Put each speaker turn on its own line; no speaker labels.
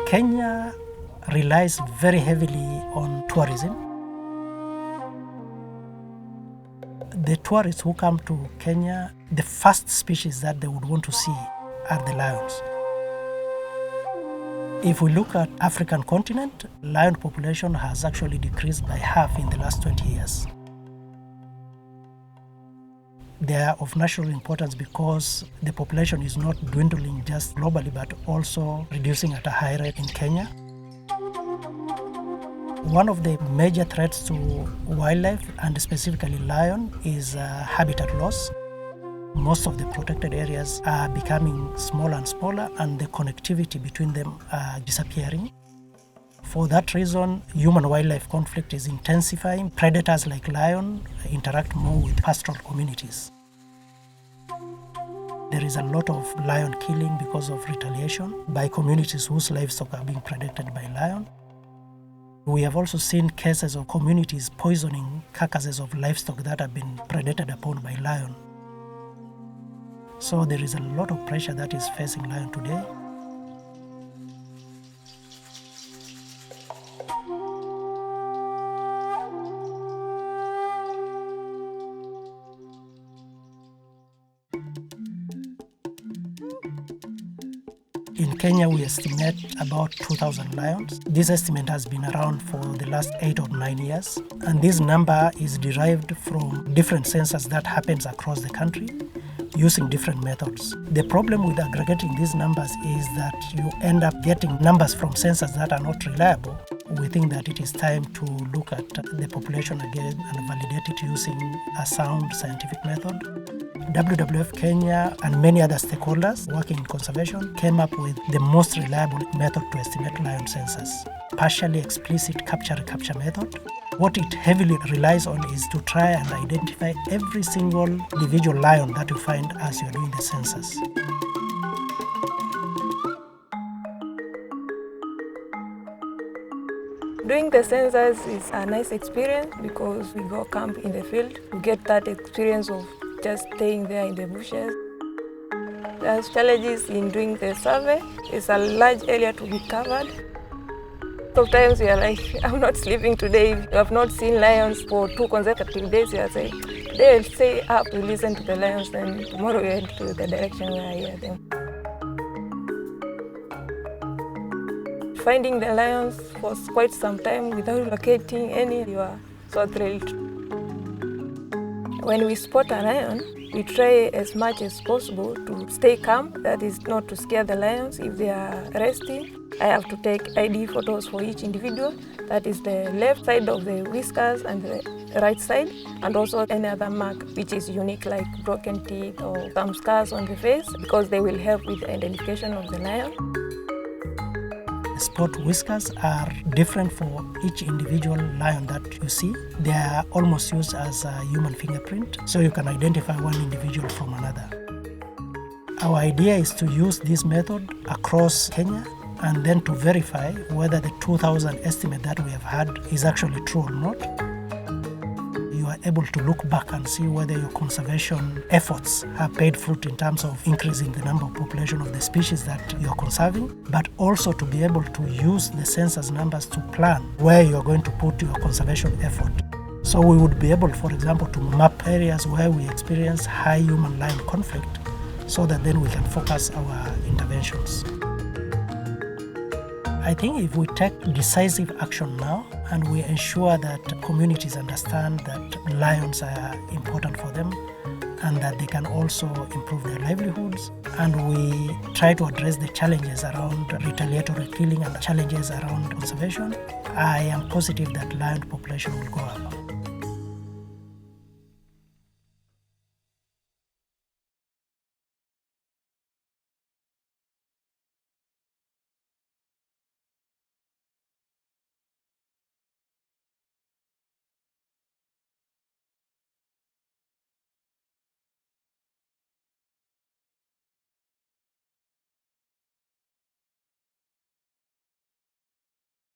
Kenya relies very heavily on tourism. The tourists who come to Kenya, the first species that they would want to see are the lions. If we look at African continent, lion population has actually decreased by half in the last 20 years. They are of national importance because the population is not dwindling just globally, but also reducing at a high rate in Kenya. One of the major threats to wildlife, and specifically lion, is habitat loss. Most of the protected areas are becoming smaller and smaller, and the connectivity between them are disappearing. For that reason, human-wildlife conflict is intensifying. Predators like lion interact more with pastoral communities. There is a lot of lion killing because of retaliation by communities whose livestock are being predated by lion. We have also seen cases of communities poisoning carcasses of livestock that have been predated upon by lion. So there is a lot of pressure that is facing lion today. In Kenya, we estimate about 2,000 lions. This estimate has been around for the last 8 or 9 years. And this number is derived from different census that happens across the country using different methods. The problem with aggregating these numbers is that you end up getting numbers from census that are not reliable. We think that it is time to look at the population again and validate it using a sound scientific method. WWF Kenya and many other stakeholders working in conservation came up with the most reliable method to estimate lion census, partially explicit capture-recapture method. What it heavily relies on is to try and identify every single individual lion that you find as you're doing the census.
Doing the census is a nice experience because we go camp in the field. We get that experience of just staying there in the bushes. There's challenges in doing the survey. It's a large area to be covered. Sometimes we are like, I'm not sleeping today. If you have not seen lions for 2 consecutive days, you are saying, today we'll stay up, we listen to the lions, and tomorrow we head to the direction where I hear them. Finding the lions for quite some time without locating any, you are so thrilled. When we spot a lion, we try as much as possible to stay calm, that is not to scare the lions. If they are resting, I have to take ID photos for each individual. That is the left side of the whiskers and the right side, and also any other mark which is unique like broken teeth or some scars on the face, because they will help with the identification of the lion.
Spot whiskers are different for each individual lion that you see. They are almost used as a human fingerprint, so you can identify one individual from another. Our idea is to use this method across Kenya and then to verify whether the 2,000 estimate that we have had is actually true or not. You are able to look back and see whether your conservation efforts have paid fruit in terms of increasing the number of population of the species that you are conserving, but also to be able to use the census numbers to plan where you are going to put your conservation effort. So we would be able, for example, to map areas where we experience high human-lion conflict so that then we can focus our interventions. I think if we take decisive action now and we ensure that communities understand that lions are important for them and that they can also improve their livelihoods, and we try to address the challenges around retaliatory killing and challenges around conservation, I am positive that lion population will go up.